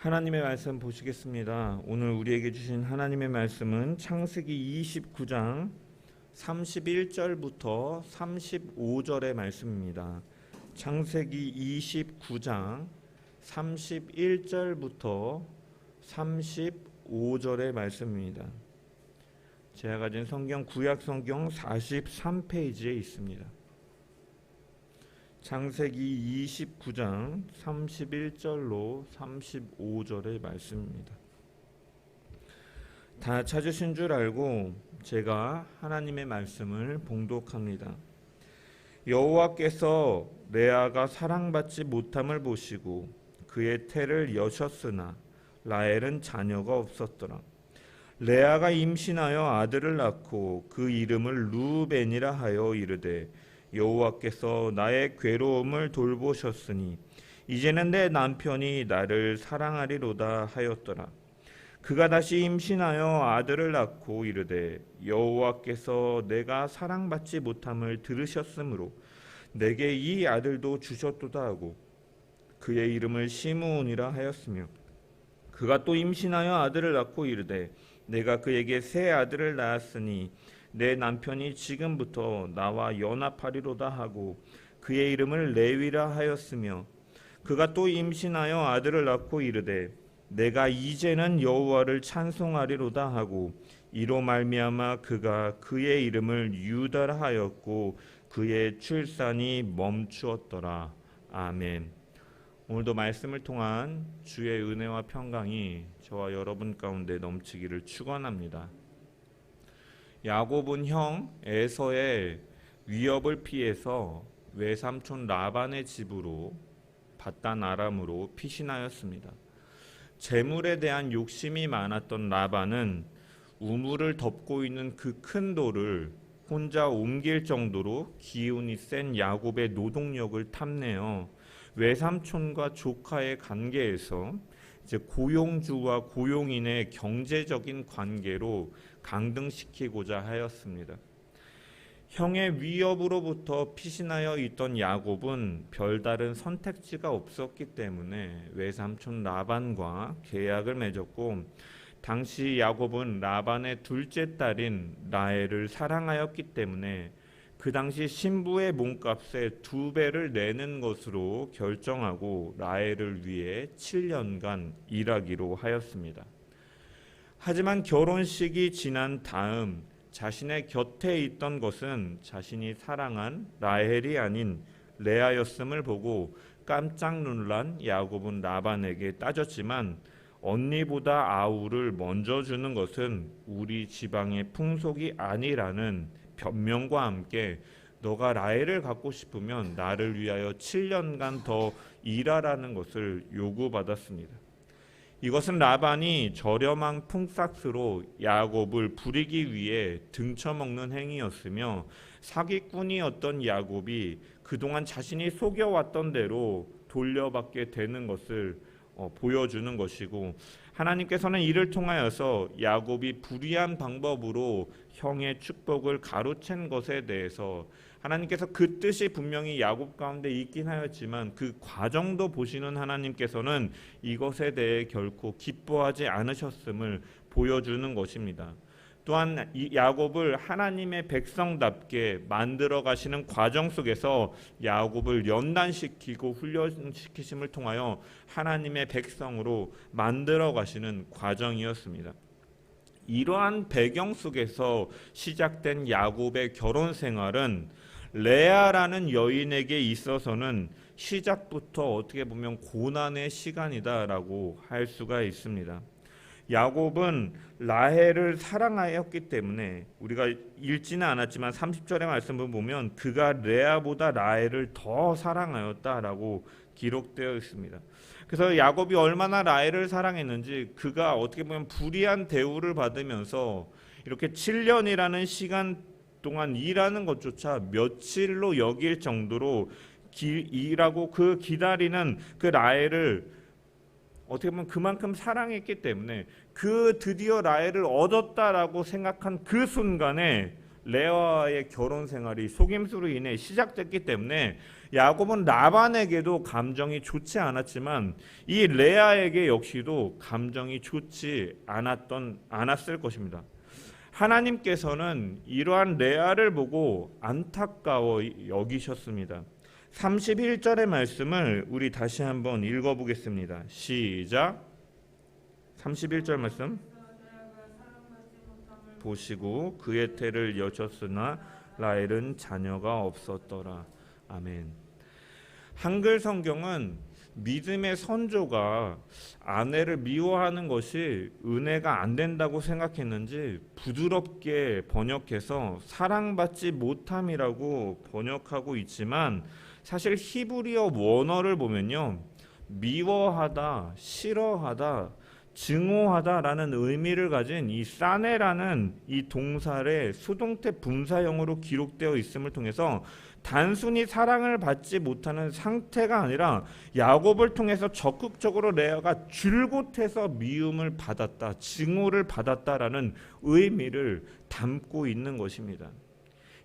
하나님의 말씀 보시겠습니다. 오늘 우리에게 주신 하나님의 말씀은 창세기 29장 31절부터 35절의 말씀입니다. 창세기 29장 31절부터 35절의 말씀입니다. 제가 가진 성경 구약 성경 43페이지에 있습니다. 창세기 29장 31절로 35절의 말씀입니다. 다 찾으신 줄 알고 제가 하나님의 말씀을 봉독합니다. 여호와께서 레아가 사랑받지 못함을 보시고 그의 태를 여셨으나 라헬은 자녀가 없었더라. 레아가 임신하여 아들을 낳고 그 이름을 루벤이라 하여 이르되 여호와께서 나의 괴로움을 돌보셨으니 이제는 내 남편이 나를 사랑하리로다 하였더라. 그가 다시 임신하여 아들을 낳고 이르되 여호와께서 내가 사랑받지 못함을 들으셨으므로 내게 이 아들도 주셨도다 하고 그의 이름을 시므온이라 하였으며 그가 또 임신하여 아들을 낳고 이르되 내가 그에게 새 아들을 낳았으니 내 남편이 지금부터 나와 연합하리로다 하고 그의 이름을 레위라 하였으며 그가 또 임신하여 아들을 낳고 이르되 내가 이제는 여호와를 찬송하리로다 하고 이로 말미암아 그가 그의 이름을 유다라 하였고 그의 출산이 멈추었더라. 아멘. 오늘도 말씀을 통한 주의 은혜와 평강이 저와 여러분 가운데 넘치기를 축원합니다. 야곱은 형 에서의 위협을 피해서 외삼촌 라반의 집으로 바단 아람으로 피신하였습니다. 재물에 대한 욕심이 많았던 라반은 우물을 덮고 있는 그 큰 돌을 혼자 옮길 정도로 기운이 센 야곱의 노동력을 탐내어 외삼촌과 조카의 관계에서 이제 고용주와 고용인의 경제적인 관계로 강등시키고자 하였습니다. 형의 위협으로부터 피신하여 있던 야곱은 별다른 선택지가 없었기 때문에 외삼촌 라반과 계약을 맺었고 당시 야곱은 라반의 둘째 딸인 라헬을 사랑하였기 때문에 그 당시 신부의 몸값의 2배를 내는 것으로 결정하고 라헬을 위해 7년간 일하기로 하였습니다. 하지만 결혼식이 지난 다음 자신의 곁에 있던 것은 자신이 사랑한 라헬이 아닌 레아였음을 보고 깜짝 놀란 야곱은 라반에게 따졌지만 언니보다 아우를 먼저 주는 것은 우리 지방의 풍속이 아니라는 변명과 함께 너가 라헬을 갖고 싶으면 나를 위하여 7년간 더 일하라는 것을 요구받았습니다. 이것은 라반이 저렴한 품삯으로 야곱을 부리기 위해 등쳐먹는 행위였으며 사기꾼이었던 야곱이 그동안 자신이 속여왔던 대로 돌려받게 되는 것을 보여주는 것이고 하나님께서는 이를 통하여서 야곱이 불의한 방법으로 형의 축복을 가로챈 것에 대해서 하나님께서 그 뜻이 분명히 야곱 가운데 있긴 하였지만 그 과정도 보시는 하나님께서는 이것에 대해 결코 기뻐하지 않으셨음을 보여주는 것입니다. 또한 이 야곱을 하나님의 백성답게 만들어 가시는 과정 속에서 야곱을 연단시키고 훈련시키심을 통하여 하나님의 백성으로 만들어 가시는 과정이었습니다. 이러한 배경 속에서 시작된 야곱의 결혼 생활은 레아라는 여인에게 있어서는 시작부터 어떻게 보면 고난의 시간이다라고 할 수가 있습니다. 야곱은 라헬을 사랑하였기 때문에 우리가 읽지는 않았지만 30절의 말씀을 보면 그가 레아보다 라헬을 더 사랑하였다라고 기록되어 있습니다. 그래서 야곱이 얼마나 라헬을 사랑했는지 그가 어떻게 보면 불의한 대우를 받으면서 이렇게 7년이라는 시간 동안 일하는 것조차 며칠로 여길 정도로 일하고 그 기다리는 그 라헬을 어떻게 보면 그만큼 사랑했기 때문에 그 드디어 라헬을 얻었다라고 생각한 그 순간에 레아와의 결혼 생활이 속임수로 인해 시작됐기 때문에 야곱은 라반에게도 감정이 좋지 않았지만 이 레아에게 역시도 감정이 좋지 않았을 것입니다. 하나님께서는 이러한 레아를 보고 안타까워 여기셨습니다. 31절의 말씀을 우리 다시 한번 읽어보겠습니다. 시작. 31절 말씀 보시고 그의 태를 여셨으나 라헬은 자녀가 없었더라. 아멘. 한글 성경은 믿음의 선조가 아내를 미워하는 것이 은혜가 안 된다고 생각했는지 부드럽게 번역해서 사랑받지 못함이라고 번역하고 있지만 사실 히브리어 원어를 보면요, 미워하다, 싫어하다, 증오하다라는 의미를 가진 이 사네라는 이 동사의 수동태 분사형으로 기록되어 있음을 통해서 단순히 사랑을 받지 못하는 상태가 아니라 야곱을 통해서 적극적으로 레아가 줄곧해서 미움을 받았다, 증오를 받았다라는 의미를 담고 있는 것입니다.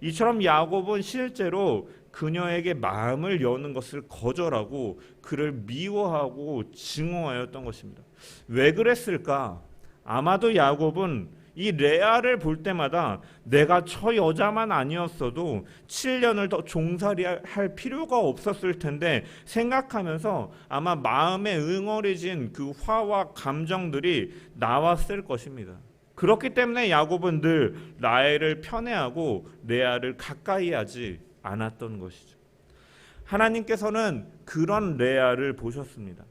이처럼 야곱은 실제로 그녀에게 마음을 여는 것을 거절하고 그를 미워하고 증오하였던 것입니다. 왜 그랬을까? 아마도 야곱은 이 레아를 볼 때마다 내가 저 여자만 아니었어도 7년을 더 종살이할 필요가 없었을 텐데 생각하면서 아마 마음에 응어리진 그 화와 감정들이 나왔을 것입니다. 그렇기 때문에 야곱은 늘 라헬을 편애하고 레아를 가까이 하지 않았던 것이죠. 하나님께서는 그런 레아를 보셨습니다.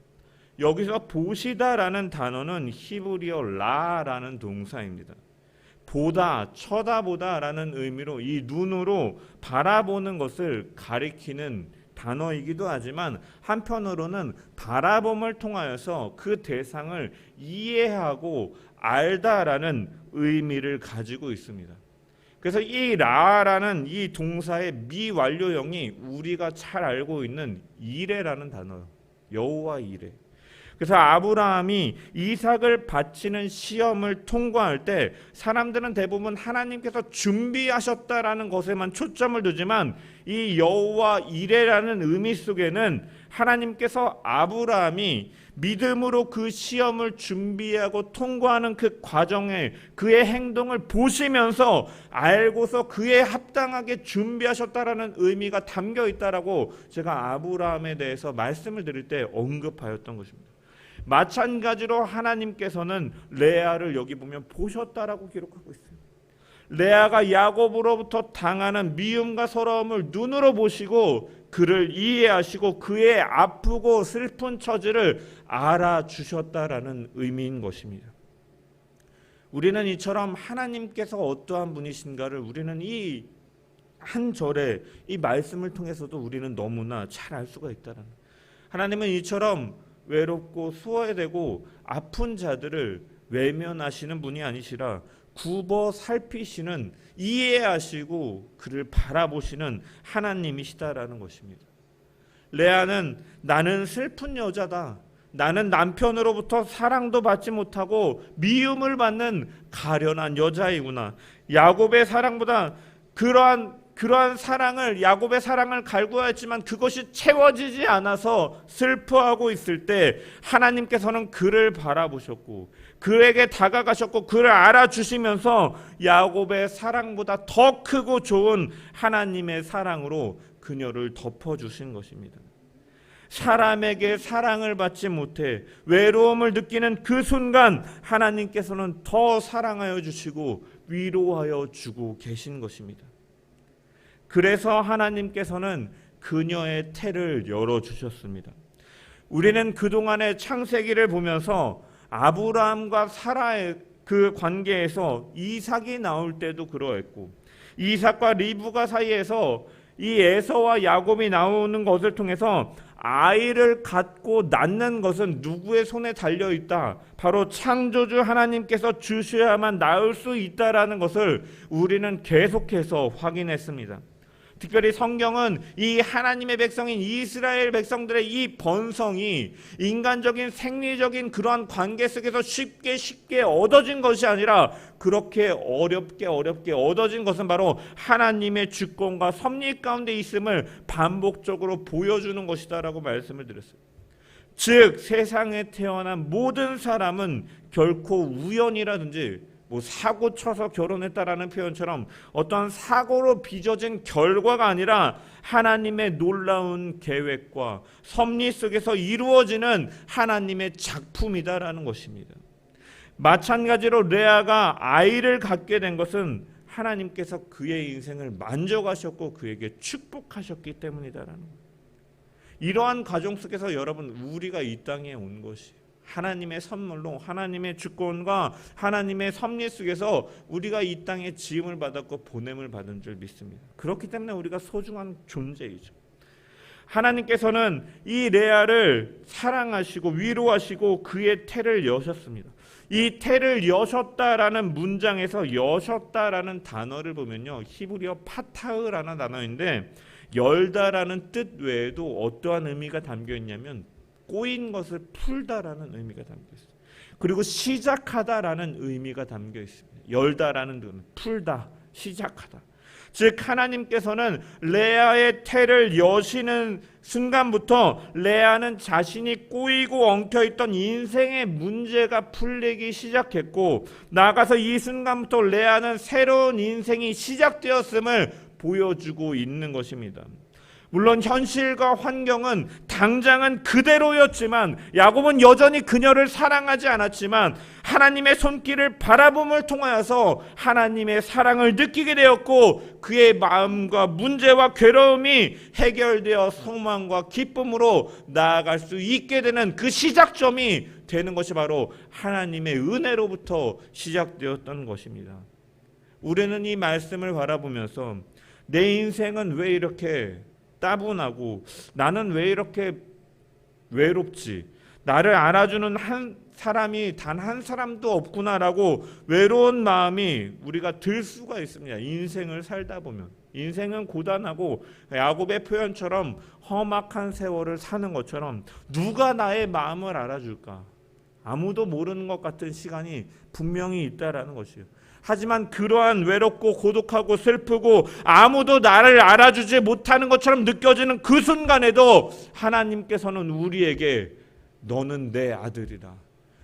여기서 보시다라는 단어는 히브리어 라라는 동사입니다. 보다, 쳐다보다라는 의미로 이 눈으로 바라보는 것을 가리키는 단어이기도 하지만 한편으로는 바라봄을 통하여서 그 대상을 이해하고 알다라는 의미를 가지고 있습니다. 그래서 이 라라는 이 동사의 미완료형이 우리가 잘 알고 있는 이레라는 단어예요. 여호와 이레. 그래서 아브라함이 이삭을 바치는 시험을 통과할 때 사람들은 대부분 하나님께서 준비하셨다라는 것에만 초점을 두지만 이 여호와 이레라는 의미 속에는 하나님께서 아브라함이 믿음으로 그 시험을 준비하고 통과하는 그 과정에 그의 행동을 보시면서 알고서 그에 합당하게 준비하셨다라는 의미가 담겨 있다라고 제가 아브라함에 대해서 말씀을 드릴 때 언급하였던 것입니다. 마찬가지로 하나님께서는 레아를 여기 보면 보셨다라고 기록하고 있어요. 레아가 야곱으로부터 당하는 미움과 서러움을 눈으로 보시고 그를 이해하시고 그의 아프고 슬픈 처지를 알아주셨다라는 의미인 것입니다. 우리는 이처럼 하나님께서 어떠한 분이신가를 우리는 이 한 절의 이 말씀을 통해서도 우리는 너무나 잘 알 수가 있다는. 하나님은 이처럼 외롭고 소외되고 아픈 자들을 외면하시는 분이 아니시라 굽어 살피시는, 이해하시고 그를 바라보시는 하나님이시다라는 것입니다. 레아는 나는 슬픈 여자다, 나는 남편으로부터 사랑도 받지 못하고 미움을 받는 가련한 여자이구나, 야곱의 사랑보다 그러한 사랑을, 야곱의 사랑을 갈구하였지만 그것이 채워지지 않아서 슬퍼하고 있을 때 하나님께서는 그를 바라보셨고 그에게 다가가셨고 그를 알아주시면서 야곱의 사랑보다 더 크고 좋은 하나님의 사랑으로 그녀를 덮어주신 것입니다. 사람에게 사랑을 받지 못해 외로움을 느끼는 그 순간 하나님께서는 더 사랑하여 주시고 위로하여 주고 계신 것입니다. 그래서 하나님께서는 그녀의 태를 열어주셨습니다. 우리는 그동안의 창세기를 보면서 아브라함과 사라의 그 관계에서 이삭이 나올 때도 그러했고 이삭과 리브가 사이에서 이 에서와 야곱이 나오는 것을 통해서 아이를 갖고 낳는 것은 누구의 손에 달려있다, 바로 창조주 하나님께서 주셔야만 낳을 수 있다라는 것을 우리는 계속해서 확인했습니다. 특별히 성경은 이 하나님의 백성인 이스라엘 백성들의 이 번성이 인간적인 생리적인 그러한 관계 속에서 쉽게 얻어진 것이 아니라 그렇게 어렵게 얻어진 것은 바로 하나님의 주권과 섭리 가운데 있음을 반복적으로 보여주는 것이다라고 말씀을 드렸어요. 즉 세상에 태어난 모든 사람은 결코 우연이라든지 사고 쳐서 결혼했다라는 표현처럼 어떠한 사고로 빚어진 결과가 아니라 하나님의 놀라운 계획과 섭리 속에서 이루어지는 하나님의 작품이다라는 것입니다. 마찬가지로 레아가 아이를 갖게 된 것은 하나님께서 그의 인생을 만져가셨고 그에게 축복하셨기 때문이다라는 거예요. 이러한 과정 속에서 여러분 우리가 이 땅에 온 것이 하나님의 선물로 하나님의 주권과 하나님의 섭리 속에서 우리가 이 땅에 지음을 받았고 보냄을 받은 줄 믿습니다. 그렇기 때문에 우리가 소중한 존재이죠. 하나님께서는 이 레아를 사랑하시고 위로하시고 그의 태를 여셨습니다. 이 태를 여셨다라는 문장에서 여셨다라는 단어를 보면요, 히브리어 파타흐라는 단어인데 열다라는 뜻 외에도 어떠한 의미가 담겨 있냐면 꼬인 것을 풀다라는 의미가 담겨 있어요. 그리고 시작하다라는 의미가 담겨 있습니다. 열다라는 뜻은 풀다, 시작하다. 즉 하나님께서는 레아의 태를 여시는 순간부터 레아는 자신이 꼬이고 엉켜있던 인생의 문제가 풀리기 시작했고, 나아가서 이 순간부터 레아는 새로운 인생이 시작되었음을 보여주고 있는 것입니다. 물론 현실과 환경은 당장은 그대로였지만 야곱은 여전히 그녀를 사랑하지 않았지만 하나님의 손길을 바라봄을 통하여서 하나님의 사랑을 느끼게 되었고 그의 마음과 문제와 괴로움이 해결되어 소망과 기쁨으로 나아갈 수 있게 되는 그 시작점이 되는 것이 바로 하나님의 은혜로부터 시작되었던 것입니다. 우리는 이 말씀을 바라보면서 내 인생은 왜 이렇게 따분하고 나는 왜 이렇게 외롭지? 나를 알아주는 한 사람이 단 한 사람도 없구나라고 외로운 마음이 우리가 들 수가 있습니다. 인생을 살다 보면 인생은 고단하고 야곱의 표현처럼 험악한 세월을 사는 것처럼 누가 나의 마음을 알아줄까? 아무도 모르는 것 같은 시간이 분명히 있다라는 것이에요. 하지만 그러한 외롭고 고독하고 슬프고 아무도 나를 알아주지 못하는 것처럼 느껴지는 그 순간에도 하나님께서는 우리에게 너는 내 아들이라,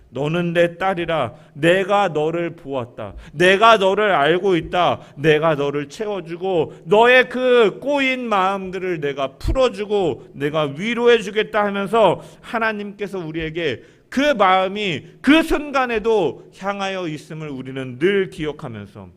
너는 내 딸이라, 내가 너를 보았다, 내가 너를 알고 있다, 내가 너를 채워주고 너의 그 꼬인 마음들을 내가 풀어주고 내가 위로해 주겠다 하면서 하나님께서 우리에게 그 마음이 그 순간에도 향하여 있음을 우리는 늘 기억하면서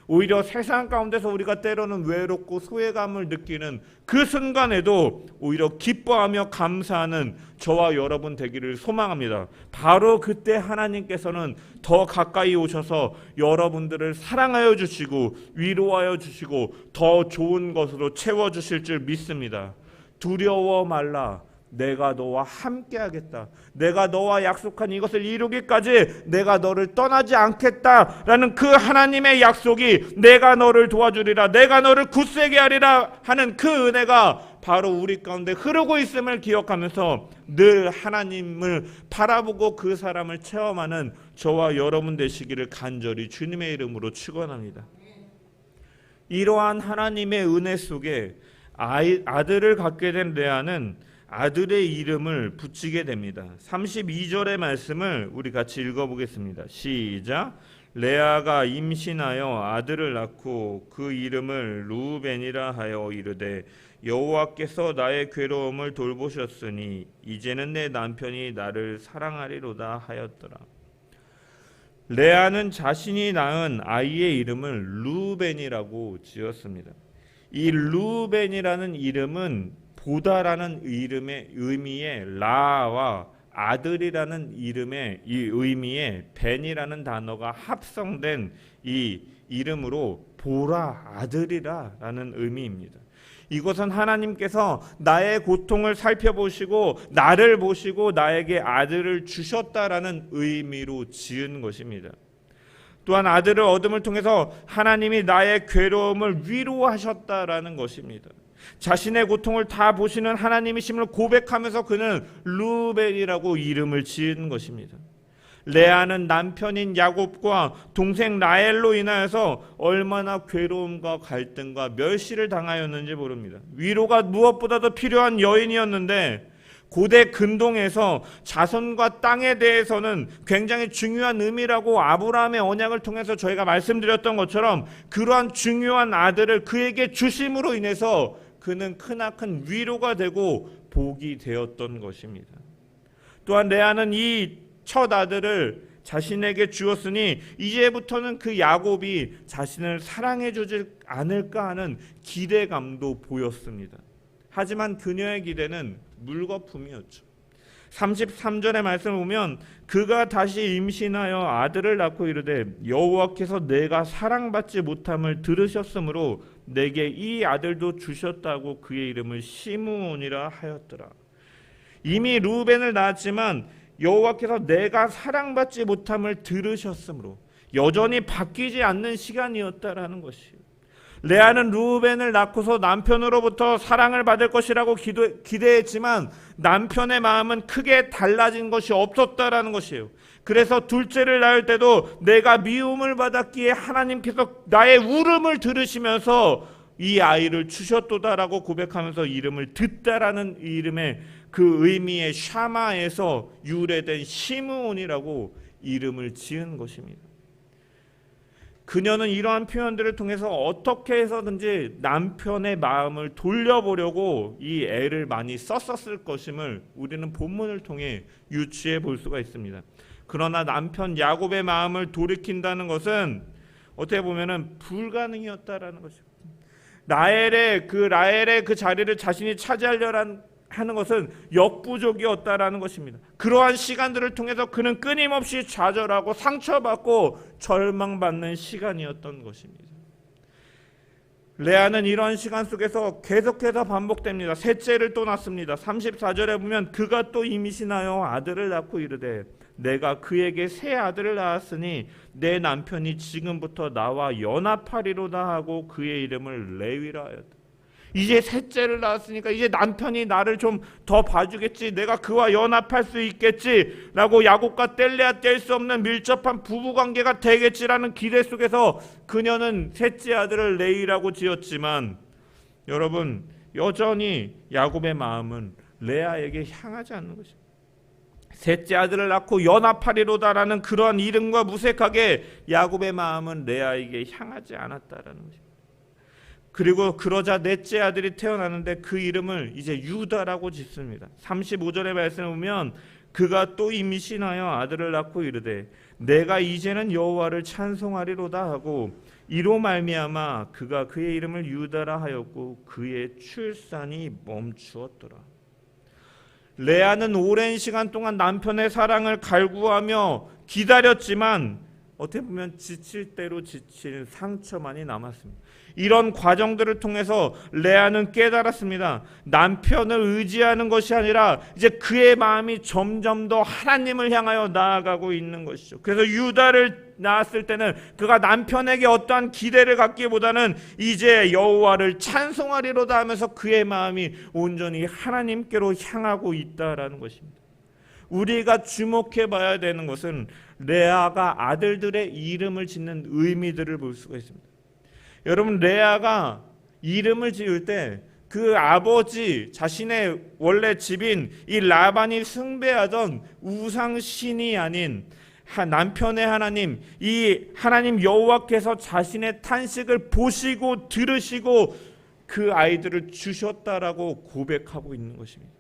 오히려 세상 가운데서 우리가 때로는 외롭고 소외감을 느끼는 그 순간에도 오히려 기뻐하며 감사하는 저와 여러분 되기를 소망합니다. 바로 그때 하나님께서는 더 가까이 오셔서 여러분들을 사랑하여 주시고 위로하여 주시고 더 좋은 것으로 채워주실 줄 믿습니다. 두려워 말라. 내가 너와 함께 하겠다. 내가 너와 약속한 이것을 이루기까지 내가 너를 떠나지 않겠다라는 그 하나님의 약속이 내가 너를 도와주리라, 내가 너를 굳세게 하리라 하는 그 은혜가 바로 우리 가운데 흐르고 있음을 기억하면서 늘 하나님을 바라보고 그 사람을 체험하는 저와 여러분 되시기를 간절히 주님의 이름으로 축원합니다. 이러한 하나님의 은혜 속에 아들을 갖게 된 레아는 아들의 이름을 붙이게 됩니다. 32절의 말씀을 우리 같이 읽어보겠습니다. 시작. 레아가 임신하여 아들을 낳고 그 이름을 르우벤이라 하여 이르되 여호와께서 나의 괴로움을 돌보셨으니 이제는 내 남편이 나를 사랑하리로다 하였더라. 레아는 자신이 낳은 아이의 이름을 르우벤이라고 지었습니다. 이 르우벤이라는 이름은 보다라는 이름의 의미의 라와 아들이라는 이름의 이 의미의 벤이라는 단어가 합성된 이 이름으로 보라 아들이라 라는 의미입니다. 이것은 하나님께서 나의 고통을 살펴보시고 나를 보시고 나에게 아들을 주셨다라는 의미로 지은 것입니다. 또한 아들을 얻음을 통해서 하나님이 나의 괴로움을 위로하셨다라는 것입니다. 자신의 고통을 다 보시는 하나님이심을 고백하면서 그는 르우벤이라고 이름을 지은 것입니다. 레아는 남편인 야곱과 동생 라헬로 인하여서 얼마나 괴로움과 갈등과 멸시를 당하였는지 모릅니다. 위로가 무엇보다도 필요한 여인이었는데 고대 근동에서 자손과 땅에 대해서는 굉장히 중요한 의미라고 아브라함의 언약을 통해서 저희가 말씀드렸던 것처럼 그러한 중요한 아들을 그에게 주심으로 인해서 그는 크나큰 위로가 되고 복이 되었던 것입니다. 또한 레아는 이 첫 아들을 자신에게 주었으니 이제부터는 그 야곱이 자신을 사랑해 주지 않을까 하는 기대감도 보였습니다. 하지만 그녀의 기대는 물거품이었죠. 33절의 말씀을 보면 그가 다시 임신하여 아들을 낳고 이르되 여호와께서 내가 사랑받지 못함을 들으셨으므로 내게 이 아들도 주셨다고 그의 이름을 시므온이라 하였더라. 이미 르우벤을 낳았지만 여호와께서 내가 사랑받지 못함을 들으셨으므로 여전히 바뀌지 않는 시간이었다라는 것이에요. 레아는 르우벤을 낳고서 남편으로부터 사랑을 받을 것이라고 기대했지만 남편의 마음은 크게 달라진 것이 없었다라는 것이에요. 그래서 둘째를 낳을 때도 내가 미움을 받았기에 하나님께서 나의 울음을 들으시면서 이 아이를 주셨도다라고 고백하면서 이름을 듣다라는 이름의 그 의미의 샤마에서 유래된 시므온이라고 이름을 지은 것입니다. 그녀는 이러한 표현들을 통해서 어떻게 해서든지 남편의 마음을 돌려보려고 이 애를 많이 썼었을 것임을 우리는 본문을 통해 유추해 볼 수가 있습니다. 그러나 남편 야곱의 마음을 돌이킨다는 것은 어떻게 보면은 불가능이었다라는 것입니다. 라헬의 그 자리를 자신이 차지하려는 하는 것은 역부족이었다라는 것입니다. 그러한 시간들을 통해서 그는 끊임없이 좌절하고 상처받고 절망받는 시간이었던 것입니다. 레아는 이러한 시간 속에서 계속해서 반복됩니다. 셋째를 또 낳습니다. 34절에 보면 그가 또 임신하여 아들을 낳고 이르되 내가 그에게 새 아들을 낳았으니 내 남편이 지금부터 나와 연합하리로다 하고 그의 이름을 레위라 하였다. 이제 셋째를 낳았으니까 이제 남편이 나를 좀 더 봐주겠지, 내가 그와 연합할 수 있겠지 라고 야곱과 뗄래야 뗄 수 없는 밀접한 부부관계가 되겠지라는 기대 속에서 그녀는 셋째 아들을 레위라고 지었지만 여러분 여전히 야곱의 마음은 레아에게 향하지 않는 것입니다. 셋째 아들을 낳고 연합하리로다라는 그러한 이름과 무색하게 야곱의 마음은 레아에게 향하지 않았다라는 것입니다. 그리고 그러자 넷째 아들이 태어나는데 그 이름을 이제 유다라고 짓습니다. 35절의 말씀을 보면 그가 또 임신하여 아들을 낳고 이르되 내가 이제는 여호와를 찬송하리로다 하고 이로 말미암아 그가 그의 이름을 유다라 하였고 그의 출산이 멈추었더라. 레아는 오랜 시간 동안 남편의 사랑을 갈구하며 기다렸지만 어떻게 보면 지칠 대로 지친 상처만이 남았습니다. 이런 과정들을 통해서 레아는 깨달았습니다. 남편을 의지하는 것이 아니라 이제 그의 마음이 점점 더 하나님을 향하여 나아가고 있는 것이죠. 그래서 유다를 낳았을 때는 그가 남편에게 어떠한 기대를 갖기보다는 이제 여호와를 찬송하리로다 하면서 그의 마음이 온전히 하나님께로 향하고 있다라는 것입니다. 우리가 주목해 봐야 되는 것은 레아가 아들들의 이름을 짓는 의미들을 볼 수가 있습니다. 여러분 레아가 이름을 지을 때 그 아버지 자신의 원래 집인 이 라반이 숭배하던 우상신이 아닌 남편의 하나님, 이 하나님 여호와께서 자신의 탄식을 보시고 들으시고 그 아이들을 주셨다라고 고백하고 있는 것입니다.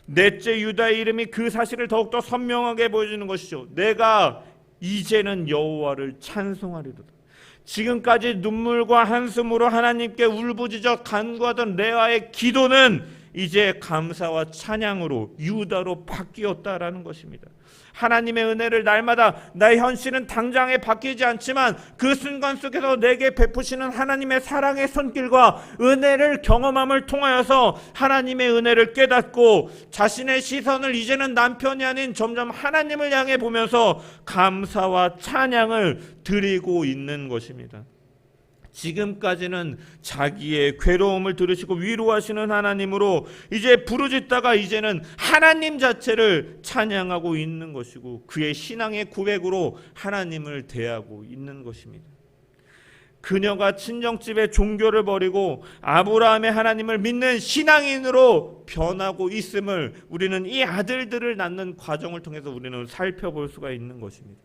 넷째 유다의 이름이 그 사실을 더욱더 선명하게 보여주는 것이죠. 내가 이제는 여호와를 찬송하리로다. 지금까지 눈물과 한숨으로 하나님께 울부짖어 간구하던 레아의 기도는 이제 감사와 찬양으로 유다로 바뀌었다라는 것입니다. 하나님의 은혜를 날마다 나의 현실은 당장에 바뀌지 않지만 그 순간 속에서 내게 베푸시는 하나님의 사랑의 손길과 은혜를 경험함을 통하여서 하나님의 은혜를 깨닫고 자신의 시선을 이제는 남편이 아닌 점점 하나님을 향해 보면서 감사와 찬양을 드리고 있는 것입니다. 지금까지는 자기의 괴로움을 들으시고 위로하시는 하나님으로 이제 부르짖다가 이제는 하나님 자체를 찬양하고 있는 것이고 그의 신앙의 고백으로 하나님을 대하고 있는 것입니다. 그녀가 친정집의 종교를 버리고 아브라함의 하나님을 믿는 신앙인으로 변하고 있음을 우리는 이 아들들을 낳는 과정을 통해서 우리는 살펴볼 수가 있는 것입니다.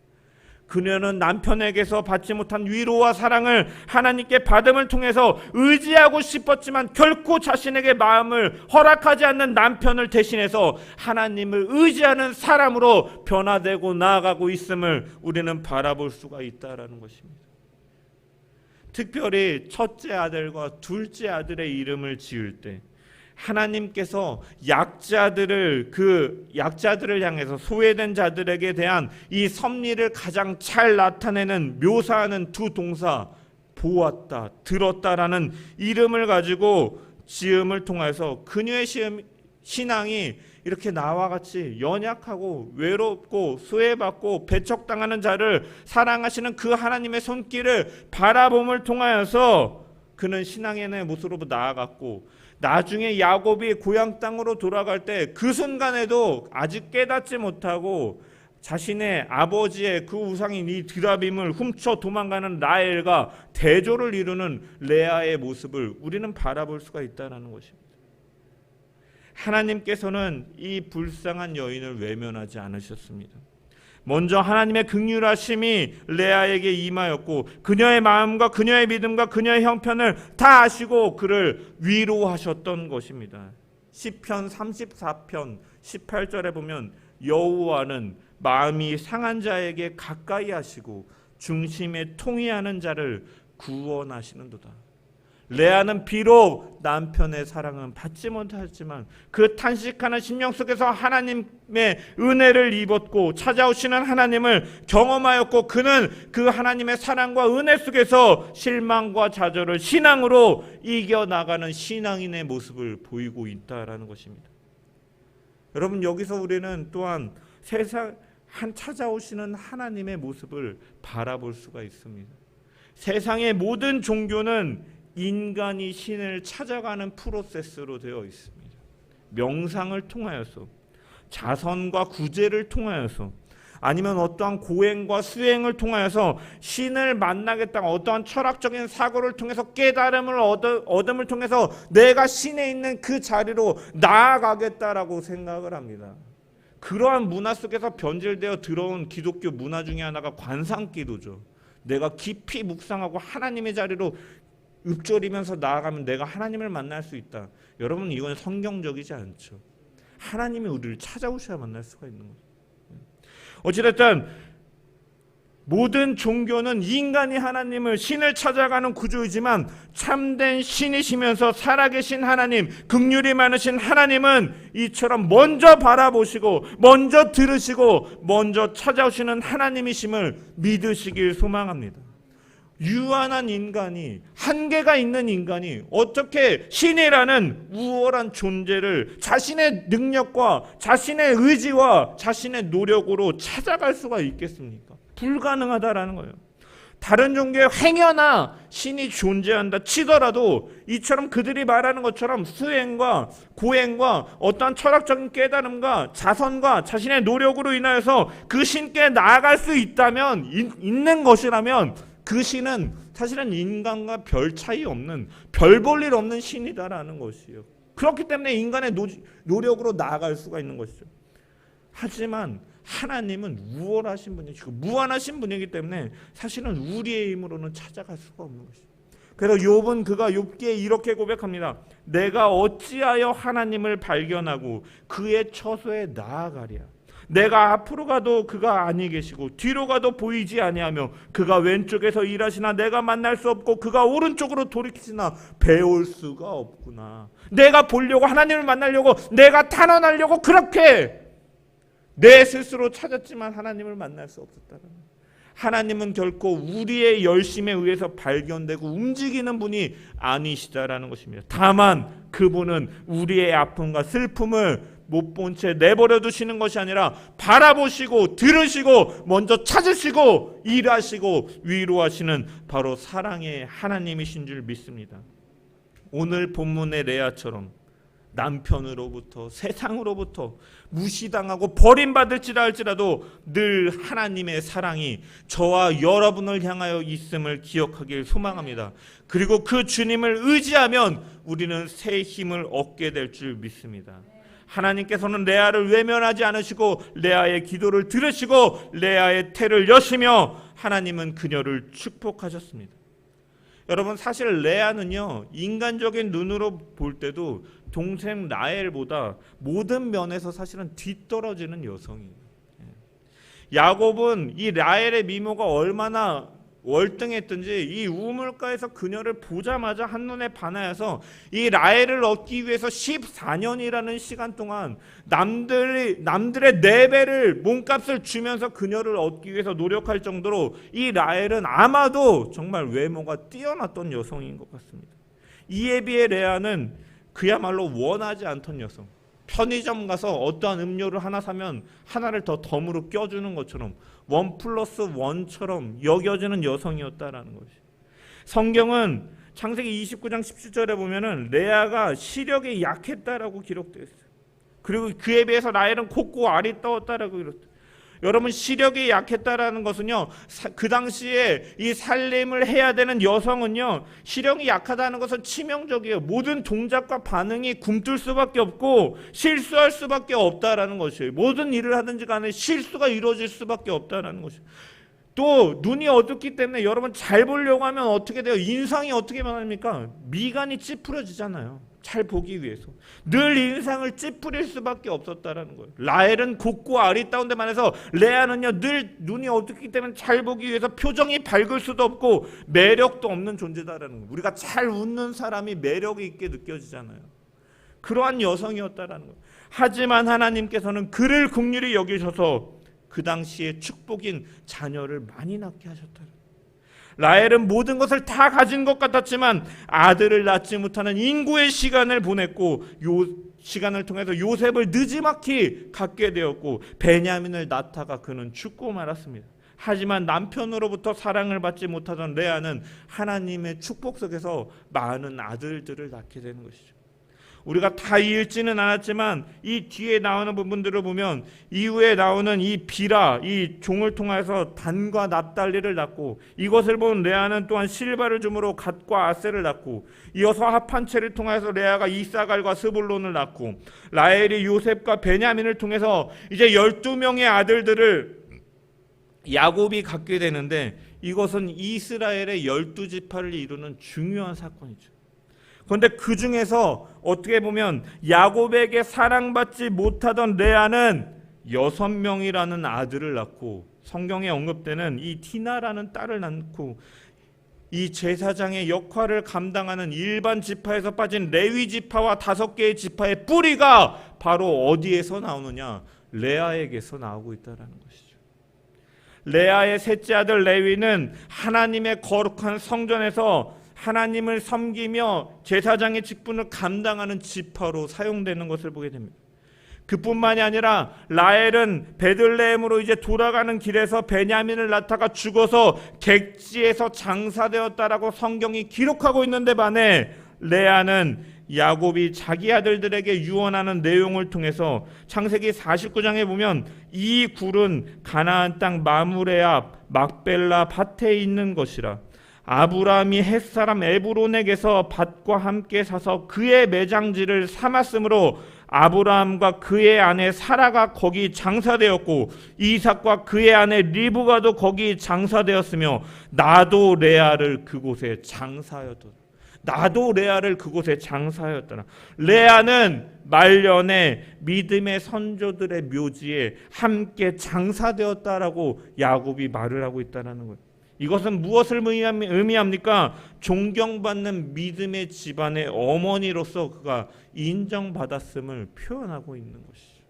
그녀는 남편에게서 받지 못한 위로와 사랑을 하나님께 받음을 통해서 의지하고 싶었지만 결코 자신에게 마음을 허락하지 않는 남편을 대신해서 하나님을 의지하는 사람으로 변화되고 나아가고 있음을 우리는 바라볼 수가 있다는 것입니다. 특별히 첫째 아들과 둘째 아들의 이름을 지을 때 하나님께서 약자들을 향해서 소외된 자들에게 대한 이 섭리를 가장 잘 나타내는 묘사하는 두 동사 보았다, 들었다라는 이름을 가지고 지음을 통해서 그녀의 신앙이 이렇게 나와 같이 연약하고 외롭고 소외받고 배척당하는 자를 사랑하시는 그 하나님의 손길을 바라봄을 통하여서 그는 신앙인의 모습으로 나아갔고 나중에 야곱이 고향 땅으로 돌아갈 때 그 순간에도 아직 깨닫지 못하고 자신의 아버지의 그 우상인 이 드라빔을 훔쳐 도망가는 라헬과 대조를 이루는 레아의 모습을 우리는 바라볼 수가 있다는 것입니다. 하나님께서는 이 불쌍한 여인을 외면하지 않으셨습니다. 먼저 하나님의 긍휼하심이 레아에게 임하였고 그녀의 마음과 그녀의 믿음과 그녀의 형편을 다 아시고 그를 위로하셨던 것입니다. 시편 34편 18절에 보면 여호와는 마음이 상한 자에게 가까이 하시고 중심에 통회하는 자를 구원하시는도다. 레아는 비록 남편의 사랑은 받지 못했지만 그 탄식하는 심령 속에서 하나님의 은혜를 입었고 찾아오시는 하나님을 경험하였고 그는 그 하나님의 사랑과 은혜 속에서 실망과 좌절을 신앙으로 이겨나가는 신앙인의 모습을 보이고 있다는 것입니다. 여러분, 여기서 우리는 또한 찾아오시는 하나님의 모습을 바라볼 수가 있습니다. 세상의 모든 종교는 인간이 신을 찾아가는 프로세스로 되어 있습니다. 명상을 통하여서, 자선과 구제를 통하여서, 아니면 어떠한 고행과 수행을 통하여서 신을 만나겠다, 어떠한 철학적인 사고를 통해서 깨달음을 얻음을 통해서 내가 신에 있는 그 자리로 나아가겠다라고 생각을 합니다. 그러한 문화 속에서 변질되어 들어온 기독교 문화 중에 하나가 관상기도죠. 내가 깊이 묵상하고 하나님의 자리로 읊조리면서 나아가면 내가 하나님을 만날 수 있다. 여러분, 이건 성경적이지 않죠. 하나님이 우리를 찾아오셔야 만날 수가 있는 거죠. 어찌됐든 모든 종교는 인간이 하나님을, 신을 찾아가는 구조이지만 참된 신이시면서 살아계신 하나님, 긍휼이 많으신 하나님은 이처럼 먼저 바라보시고 먼저 들으시고 먼저 찾아오시는 하나님이심을 믿으시길 소망합니다. 유한한 인간이, 한계가 있는 인간이 어떻게 신이라는 우월한 존재를 자신의 능력과 자신의 의지와 자신의 노력으로 찾아갈 수가 있겠습니까? 불가능하다라는 거예요. 다른 종교에 행여나 신이 존재한다 치더라도 이처럼 그들이 말하는 것처럼 수행과 고행과 어떠한 철학적인 깨달음과 자선과 자신의 노력으로 인하여서 그 신께 나아갈 수 있다면, 있는 것이라면 그 신은 사실은 인간과 별 차이 없는, 별 볼 일 없는 신이다라는 것이에요. 그렇기 때문에 인간의 노력으로 나아갈 수가 있는 것이죠. 하지만 하나님은 우월하신 분이시고 무한하신 분이기 때문에 사실은 우리의 힘으로는 찾아갈 수가 없는 것이죠. 그래서 욥은 그가 욥기에 이렇게 고백합니다. 내가 어찌하여 하나님을 발견하고 그의 처소에 나아가랴. 내가 앞으로 가도 그가 아니 계시고 뒤로 가도 보이지 아니하며 그가 왼쪽에서 일하시나 내가 만날 수 없고 그가 오른쪽으로 돌이키시나 배울 수가 없구나. 내가 보려고 하나님을 만나려고 내가 탄원하려고 그렇게 내 스스로 찾았지만 하나님을 만날 수 없었다는 거예요. 하나님은 결코 우리의 열심에 의해서 발견되고 움직이는 분이 아니시다라는 것입니다. 다만 그분은 우리의 아픔과 슬픔을 못 본 채 내버려 두시는 것이 아니라 바라보시고 들으시고 먼저 찾으시고 일하시고 위로하시는 바로 사랑의 하나님이신 줄 믿습니다. 오늘 본문의 레아처럼 남편으로부터 세상으로부터 무시당하고 버림받을지라 할지라도 늘 하나님의 사랑이 저와 여러분을 향하여 있음을 기억하길 소망합니다. 그리고 그 주님을 의지하면 우리는 새 힘을 얻게 될 줄 믿습니다. 하나님께서는 레아를 외면하지 않으시고 레아의 기도를 들으시고 레아의 태를 여시며 하나님은 그녀를 축복하셨습니다. 여러분, 사실 레아는요, 인간적인 눈으로 볼 때도 동생 라헬보다 모든 면에서 사실은 뒤떨어지는 여성이에요. 야곱은 이 라헬의 미모가 얼마나 월등했든지 이 우물가에서 그녀를 보자마자 한눈에 반하여서 이 라헬을 얻기 위해서 14년이라는 시간 동안 남들의 4배를 몸값을 주면서 그녀를 얻기 위해서 노력할 정도로 이 라헬은 아마도 정말 외모가 뛰어났던 여성인 것 같습니다. 이에 비해 레아는 그야말로 원하지 않던 여성, 편의점 가서 어떠한 음료를 하나 사면 하나를 더 덤으로 껴주는 것처럼 1+1처럼 여겨지는 여성이었다라는 것이. 성경은 창세기 29장 17절에 보면은 레아가 시력이 약했다라고 기록되어 있어요. 그리고 그에 비해서 라헬은 곱고 알이 떠었다라고 기록돼요. 여러분, 시력이 약했다라는 것은요, 그 당시에 이 살림을 해야 되는 여성은요, 시력이 약하다는 것은 치명적이에요. 모든 동작과 반응이 굼뜰 수밖에 없고 실수할 수밖에 없다라는 것이에요. 모든 일을 하든지 간에 실수가 이루어질 수밖에 없다라는 것이에요. 또 눈이 어둡기 때문에 여러분 잘 보려고 하면 어떻게 돼요? 인상이 어떻게 변합니까? 미간이 찌푸려지잖아요. 잘 보기 위해서 늘 인상을 찌푸릴 수밖에 없었다라는 거예요. 라헬은 곱고 아리따운 데만 해서 레아는요, 늘 눈이 어둡기 때문에 잘 보기 위해서 표정이 밝을 수도 없고 매력도 없는 존재다라는 거예요. 우리가 잘 웃는 사람이 매력이 있게 느껴지잖아요. 그러한 여성이었다라는 거예요. 하지만 하나님께서는 그를 긍휼히 여기셔서 그 당시에 축복인 자녀를 많이 낳게 하셨다. 라헬은 모든 것을 다 가진 것 같았지만 아들을 낳지 못하는 인고의 시간을 보냈고 시간을 통해서 요셉을 느지막이 갖게 되었고 베냐민을 낳다가 그는 죽고 말았습니다. 하지만 남편으로부터 사랑을 받지 못하던 레아는 하나님의 축복 속에서 많은 아들들을 낳게 되는 것이죠. 우리가 다 읽지는 않았지만 이 뒤에 나오는 부분들을 보면 이후에 나오는 이 비라, 이 종을 통해서 단과 납달리를 낳고, 이것을 본 레아는 또한 실바를 주므로 갓과 아셀을 낳고, 이어서 합한체를 통해서 레아가 이사갈과 스불론을 낳고, 라헬이 요셉과 베냐민을 통해서 이제 12명의 아들들을 야곱이 갖게 되는데, 이것은 이스라엘의 12지파를 이루는 중요한 사건이죠. 그런데 그 중에서 어떻게 보면 야곱에게 사랑받지 못하던 레아는 6명이라는 아들을 낳고, 성경에 언급되는 이 디나라는 딸을 낳고, 이 제사장의 역할을 감당하는 일반 지파에서 빠진 레위 지파와 5개의 지파의 뿌리가 바로 어디에서 나오느냐? 레아에게서 나오고 있다는 것이죠. 레아의 셋째 아들 레위는 하나님의 거룩한 성전에서 하나님을 섬기며 제사장의 직분을 감당하는 지파로 사용되는 것을 보게 됩니다. 그뿐만이 아니라 라헬은 베들레헴으로 이제 돌아가는 길에서 베냐민을 낳다가 죽어서 객지에서 장사되었다라고 성경이 기록하고 있는데 반해 레아는 야곱이 자기 아들들에게 유언하는 내용을 통해서 창세기 49장에 보면 이 굴은 가나안 땅 마므레 앞 막벨라 밭에 있는 것이라. 아브라함이 헷사람 에브론에게서 밭과 함께 사서 그의 매장지를 삼았으므로 아브라함과 그의 아내 사라가 거기 장사되었고 이삭과 그의 아내 리브가도 거기 장사되었으며 나도 레아를 그곳에 장사하였더라. 나도 레아를 그곳에 장사하였더라. 레아는 말년에 믿음의 선조들의 묘지에 함께 장사되었다라고 야곱이 말을 하고 있다는 거예요. 이것은 무엇을 의미합니까? 존경받는 믿음의 집안의 어머니로서 그가 인정받았음을 표현하고 있는 것이죠.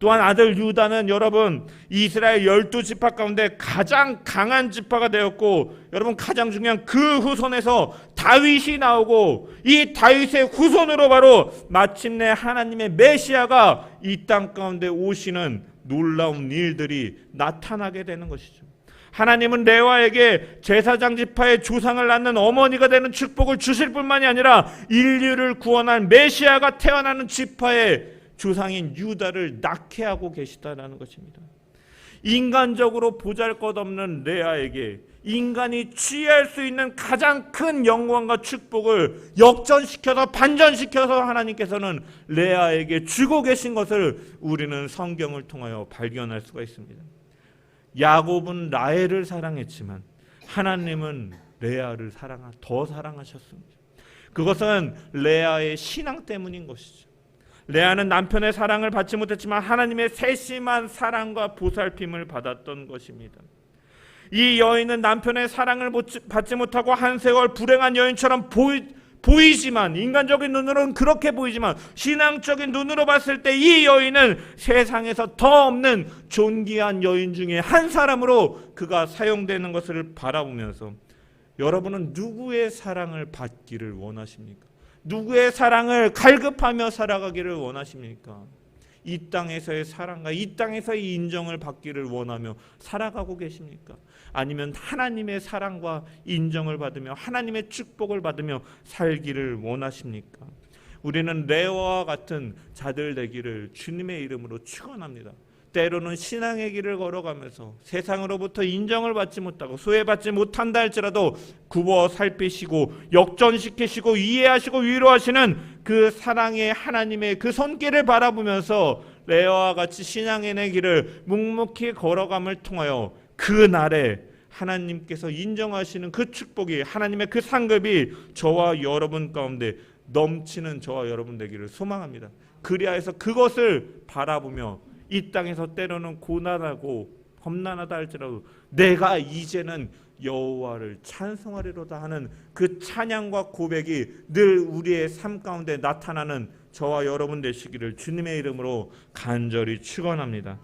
또한 아들 유다는 여러분 이스라엘 12지파 가운데 가장 강한 지파가 되었고, 여러분 가장 중요한 그 후손에서 다윗이 나오고, 이 다윗의 후손으로 바로 마침내 하나님의 메시아가 이 땅 가운데 오시는 놀라운 일들이 나타나게 되는 것이죠. 하나님은 레아에게 제사장 지파의 조상을 낳는 어머니가 되는 축복을 주실 뿐만이 아니라 인류를 구원할 메시아가 태어나는 지파의 조상인 유다를 낳게 하고 계시다라는 것입니다. 인간적으로 보잘것없는 레아에게 인간이 취할 수 있는 가장 큰 영광과 축복을 역전시켜서 반전시켜서 하나님께서는 레아에게 주고 계신 것을 우리는 성경을 통하여 발견할 수가 있습니다. 야곱은 라헬을 사랑했지만 하나님은 레아를 더 사랑하셨습니다. 그것은 레아의 신앙 때문인 것이죠. 레아는 남편의 사랑을 받지 못했지만 하나님의 세심한 사랑과 보살핌을 받았던 것입니다. 이 여인은 남편의 사랑을 받지 못하고 한 세월 불행한 여인처럼 보이지만, 인간적인 눈으로는 그렇게 보이지만 신앙적인 눈으로 봤을 때 이 여인은 세상에서 더 없는 존귀한 여인 중에 한 사람으로 그가 사용되는 것을 바라보면서, 여러분은 누구의 사랑을 받기를 원하십니까? 누구의 사랑을 갈급하며 살아가기를 원하십니까? 이 땅에서의 사랑과 이 땅에서의 인정을 받기를 원하며 살아가고 계십니까? 아니면 하나님의 사랑과 인정을 받으며 하나님의 축복을 받으며 살기를 원하십니까? 우리는 레아와 같은 자들 되기를 주님의 이름으로 축원합니다. 때로는 신앙의 길을 걸어가면서 세상으로부터 인정을 받지 못하고 소외받지 못한다 할지라도 굽어 살피시고 역전시키시고 이해하시고 위로하시는 그 사랑의 하나님의 그 손길을 바라보면서 레아와 같이 신앙의 길을 묵묵히 걸어감을 통하여 그 날에 하나님께서 인정하시는 그 축복이, 하나님의 그 상급이 저와 여러분 가운데 넘치는 저와 여러분 되기를 소망합니다. 그리하여서 그것을 바라보며 이 땅에서 때로는 고난하고 험난하다 할지라도 내가 이제는 여호와를 찬송하리로다 하는 그 찬양과 고백이 늘 우리의 삶 가운데 나타나는 저와 여러분 되시기를 주님의 이름으로 간절히 축원합니다.